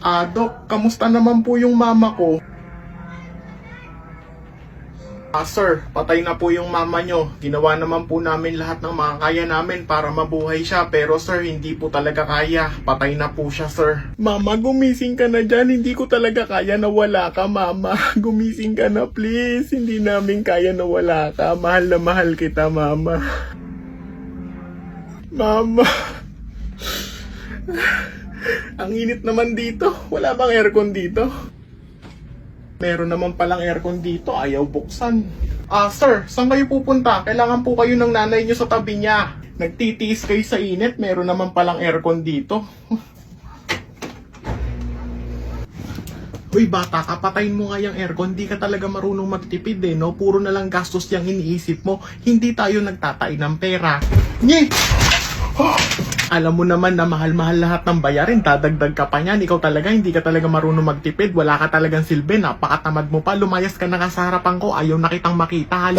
Dok, kamusta naman po yung mama ko? Sir, patay na po yung mama nyo. Ginawa naman po namin lahat ng makakaya namin para mabuhay siya. Pero sir, hindi po talaga kaya. Patay na po siya, sir. Mama, gumising ka na dyan. Hindi ko talaga kaya na wala ka, mama. Gumising ka na, please. Hindi namin kaya na wala ka. Mahal na mahal kita, mama. Mama. Ang init naman dito. Wala bang aircon dito? Meron naman palang aircon dito, ayaw buksan. Sir, saan kayo pupunta? Kailangan po kayo ng nanay nyo sa tabi niya. Nagtitiis kayo sa init, meron naman palang aircon dito. Hoy bata, kapatayin mo nga yung aircon, di ka talaga marunong magtipid no? Puro na lang gastos yung iniisip mo. Hindi tayo nagtatain ng pera. Nye! Alam mo naman na mahal-mahal lahat ng bayarin, dadagdag ka pa niyan. Ikaw talaga, hindi ka talaga marunong magtipid. Wala ka talagang silbi, napakatamad mo pa. Lumayas ka na nga sa harapan ko, ayaw na kitang makita.